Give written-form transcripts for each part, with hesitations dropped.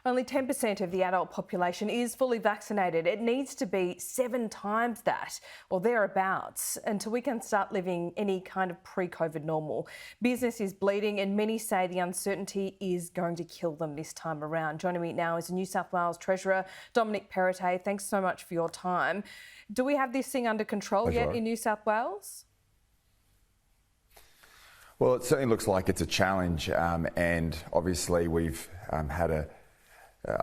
only 10% of the adult population is fully vaccinated. It needs to be 7 times that or thereabouts until we can start living any kind of pre-COVID normal. Business is bleeding and many say the uncertainty is going to kill them this time around. Joining me now is the New South Wales Treasurer Dominic Perrottet. Thanks so much for your time. Do we have this thing under control yet in New South Wales? Well, it certainly looks like it's a challenge, and obviously we've had a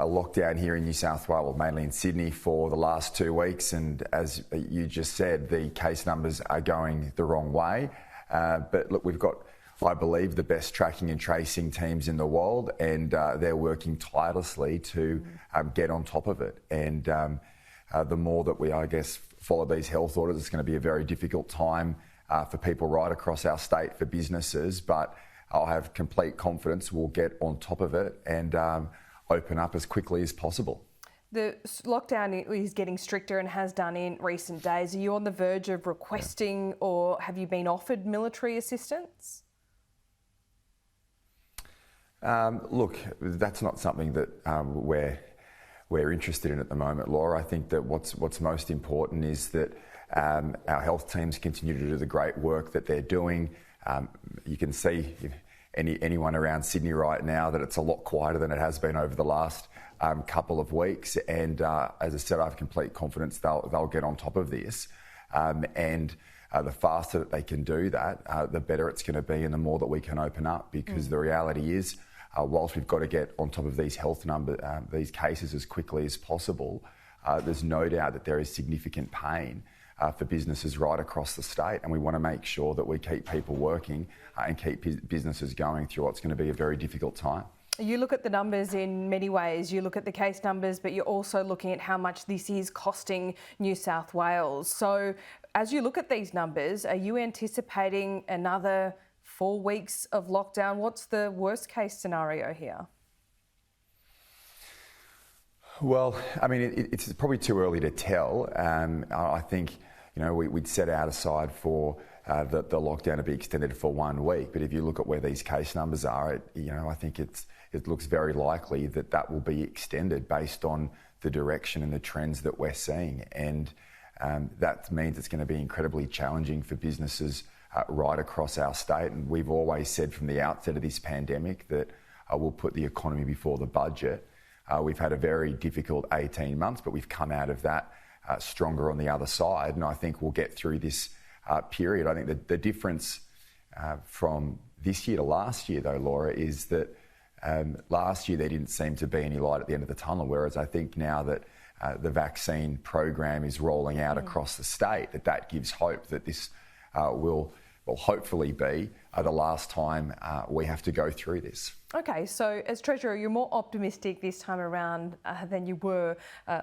lockdown here in New South Wales, well, mainly in Sydney, for the last 2 weeks, and as you just said, the case numbers are going the wrong way. But look, we've got, I believe, the best tracking and tracing teams in the world, and they're working tirelessly to get on top of it. And the more that we, I guess, follow these health orders, it's going to be a very difficult time for people right across our state, for businesses, but I'll have complete confidence we'll get on top of it and open up as quickly as possible. The lockdown is getting stricter and has done in recent days. Are you on the verge of requesting or have you been offered military assistance? Look, that's not something that we're interested in at the moment, Laura. I think that what's most important is that our health teams continue to do the great work that they're doing. You can see anyone around Sydney right now that it's a lot quieter than it has been over the last couple of weeks. And as I said, I have complete confidence they'll get on top of this. And the faster that they can do that, the better it's going to be and the more that we can open up. Because the reality is, whilst we've got to get on top of these these cases as quickly as possible, there's no doubt that there is significant pain for businesses right across the state, and we want to make sure that we keep people working and keep businesses going through what's going to be a very difficult time. You look at the numbers in many ways. You look at the case numbers, but you're also looking at how much this is costing New South Wales. So as you look at these numbers, are you anticipating another 4 weeks of lockdown? What's the worst case scenario here? Well, I mean, it's probably too early to tell. I think, we'd set out aside for the lockdown to be extended for 1 week. But if you look at where these case numbers are, I think it looks very likely that will be extended based on the direction and the trends that we're seeing. And that means it's going to be incredibly challenging for businesses right across our state. And we've always said from the outset of this pandemic that we'll put the economy before the budget. We've had a very difficult 18 months, but we've come out of that stronger on the other side. And I think we'll get through this period. I think the difference from this year to last year, though, Laura, is that last year there didn't seem to be any light at the end of the tunnel, whereas I think now that the vaccine program is rolling out across the state, that gives hope that this will hopefully be the last time we have to go through this. Okay, so as Treasurer, you're more optimistic this time around than you were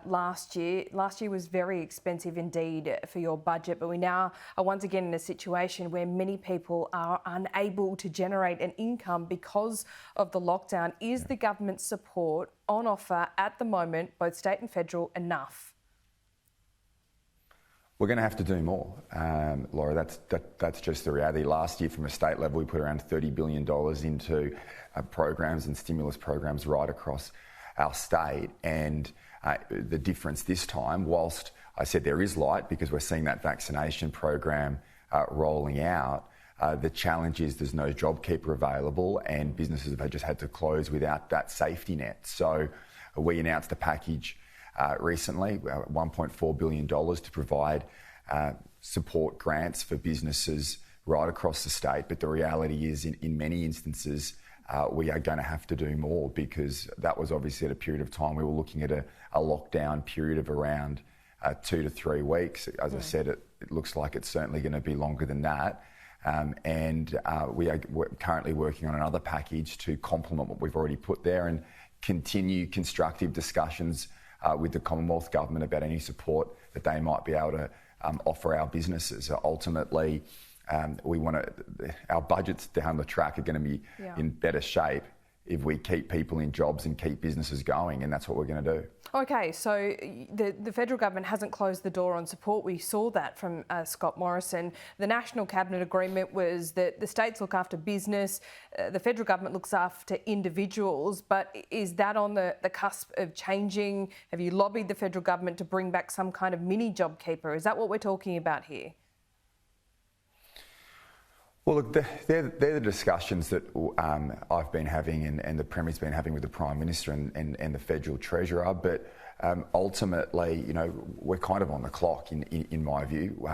last year. Last year was very expensive indeed for your budget, but we now are once again in a situation where many people are unable to generate an income because of the lockdown. Is the government's support on offer at the moment, both state and federal, enough? We're going to have to do more, Laura. That's just the reality. Last year, from a state level, we put around $30 billion into programs and stimulus programs right across our state. And the difference this time, whilst I said there is light because we're seeing that vaccination program rolling out, the challenge is there's no JobKeeper available and businesses have just had to close without that safety net. So we announced a package recently, $1.4 billion to provide support grants for businesses right across the state. But the reality is, in many instances, we are going to have to do more because that was obviously at a period of time we were looking at a lockdown period of around 2 to 3 weeks. As I said, it looks like it's certainly going to be longer than that. We're currently working on another package to complement what we've already put there and continue constructive discussions with the Commonwealth government about any support that they might be able to offer our businesses. Ultimately, our budgets down the track are going to be in better shape if we keep people in jobs and keep businesses going, and that's what we're going to do. Okay, so the federal government hasn't closed the door on support. We saw that from Scott Morrison. The National Cabinet agreement was that the states look after business, the federal government looks after individuals, but is that on the cusp of changing? Have you lobbied the federal government to bring back some kind of mini JobKeeper? Is that what we're talking about here? Well, look, they're the discussions that I've been having and the Premier's been having with the Prime Minister and the Federal Treasurer. But ultimately, you know, we're kind of on the clock in my view.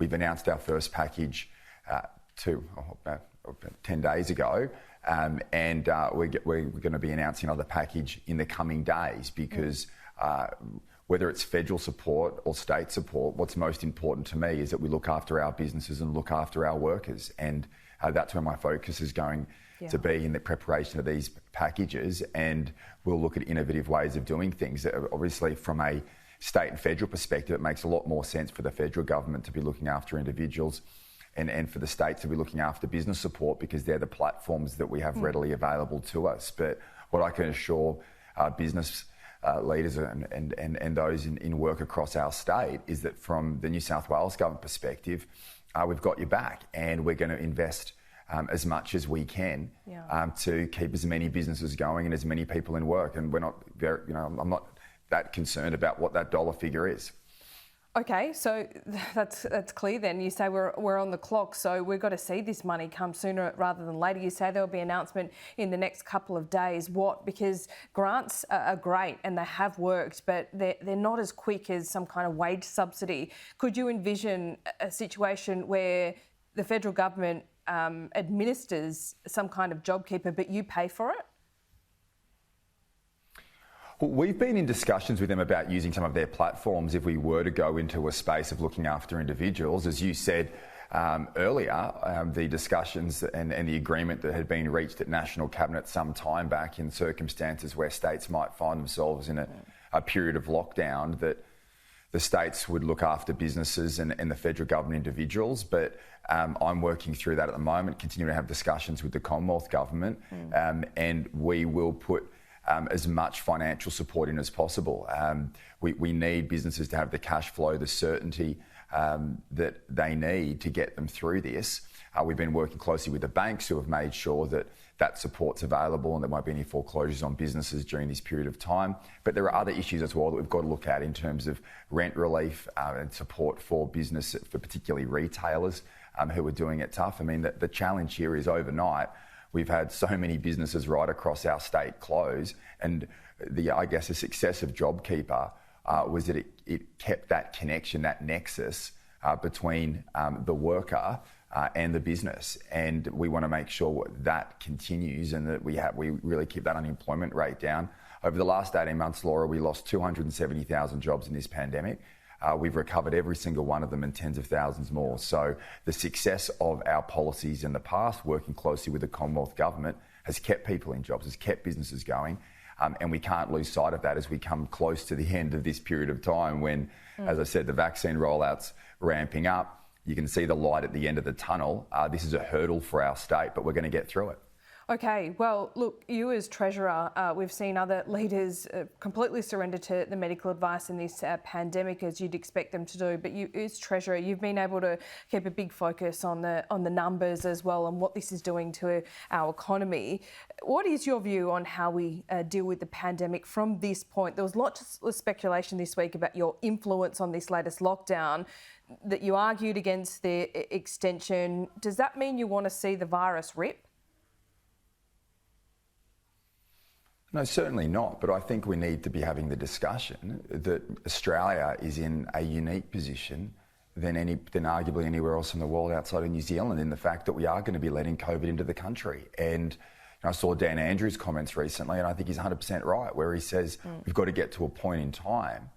We've announced our first package 10 days ago, and we're going to be announcing another package in the coming days because whether it's federal support or state support, what's most important to me is that we look after our businesses and look after our workers. And that's where my focus is going to be in the preparation of these packages. And we'll look at innovative ways of doing things. Obviously, from a state and federal perspective, it makes a lot more sense for the federal government to be looking after individuals and for the states to be looking after business support because they're the platforms that we have readily available to us. But what I can assure business leaders and those in work across our state is that from the New South Wales government perspective, we've got your back and we're going to invest as much as we can to keep as many businesses going and as many people in work. And we're not very, you know, I'm not that concerned about what that dollar figure is. Okay, so that's clear then. You say we're on the clock, so we've got to see this money come sooner rather than later. You say there'll be an announcement in the next couple of days. What? Because grants are great and they have worked, but they're not as quick as some kind of wage subsidy. Could you envision a situation where the federal government administers some kind of JobKeeper, but you pay for it? We've been in discussions with them about using some of their platforms if we were to go into a space of looking after individuals. As you said earlier, the discussions and the agreement that had been reached at National Cabinet some time back in circumstances where states might find themselves in a period of lockdown, that the states would look after businesses and the federal government individuals. But I'm working through that at the moment, continue to have discussions with the Commonwealth government, and we will put as much financial support in as possible. We need businesses to have the cash flow, the certainty that they need to get them through this. We've been working closely with the banks who have made sure that that support's available and there won't be any foreclosures on businesses during this period of time. But there are other issues as well that we've got to look at in terms of rent relief and support for business, for particularly retailers who are doing it tough. I mean, the challenge here is overnight we've had so many businesses right across our state close, and the success of JobKeeper was that it kept that connection, that nexus between the worker and the business, and we want to make sure that continues and that we really keep that unemployment rate down. Over the last 18 months, Laura, we lost 270,000 jobs in this pandemic. We've recovered every single one of them and tens of thousands more. So the success of our policies in the past, working closely with the Commonwealth government, has kept people in jobs, has kept businesses going. And we can't lose sight of that as we come close to the end of this period of time when, as I said, the vaccine rollout's ramping up. You can see the light at the end of the tunnel. This is a hurdle for our state, but we're going to get through it. Okay, well, look, you as Treasurer, we've seen other leaders completely surrender to the medical advice in this pandemic, as you'd expect them to do. But you as Treasurer, you've been able to keep a big focus on the numbers as well and what this is doing to our economy. What is your view on how we deal with the pandemic from this point? There was lots of speculation this week about your influence on this latest lockdown, that you argued against the extension. Does that mean you want to see the virus rip? No, certainly not. But I think we need to be having the discussion that Australia is in a unique position than arguably anywhere else in the world outside of New Zealand, in the fact that we are going to be letting COVID into the country. And I saw Dan Andrews' comments recently, and I think he's 100% right, where he says we've got to get to a point in time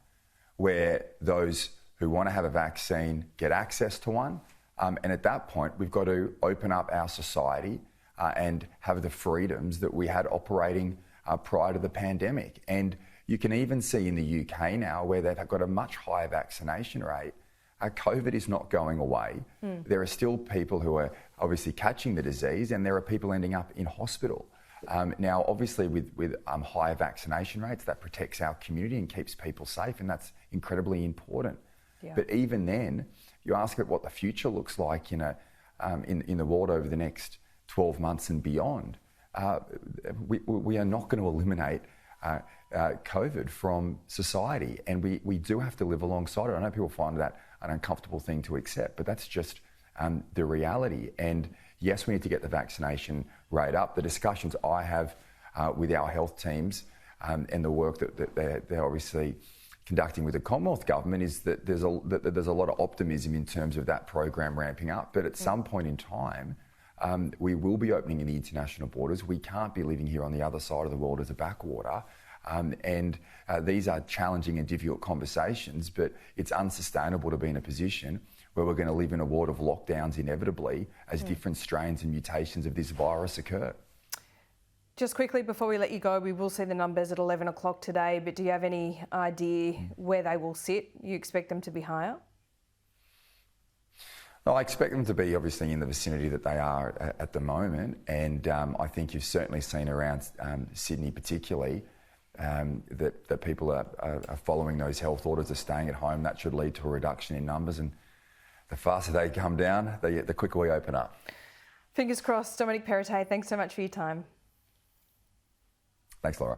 where those who want to have a vaccine get access to one. And at that point, we've got to open up our society and have the freedoms that we had operating prior to the pandemic. And you can even see in the UK now, where they've got a much higher vaccination rate, COVID is not going away. There are still people who are obviously catching the disease, and there are people ending up in hospital. Now, obviously, with higher vaccination rates, that protects our community and keeps people safe, and that's incredibly important. Yeah. But even then, you ask it what the future looks like in the world over the next 12 months and beyond. We are not going to eliminate COVID from society, and we do have to live alongside it. I know people find that an uncomfortable thing to accept, but that's just the reality. And yes, we need to get the vaccination rate up. The discussions I have with our health teams and the work that they're obviously conducting with the Commonwealth government is that there's a lot of optimism in terms of that program ramping up. But at some point in time, we will be opening in the international borders. We can't be living here on the other side of the world as a backwater. These are challenging and difficult conversations, but it's unsustainable to be in a position where we're going to live in a world of lockdowns inevitably as different strains and mutations of this virus occur. Just quickly before we let you go, we will see the numbers at 11 o'clock today, but do you have any idea where they will sit? You expect them to be higher? Well, I expect them to be obviously in the vicinity that they are at the moment, and I think you've certainly seen around Sydney particularly that people are following those health orders, are staying at home. That should lead to a reduction in numbers, and the faster they come down, the quicker we open up. Fingers crossed. Dominic Perrottet, thanks so much for your time. Thanks, Laura.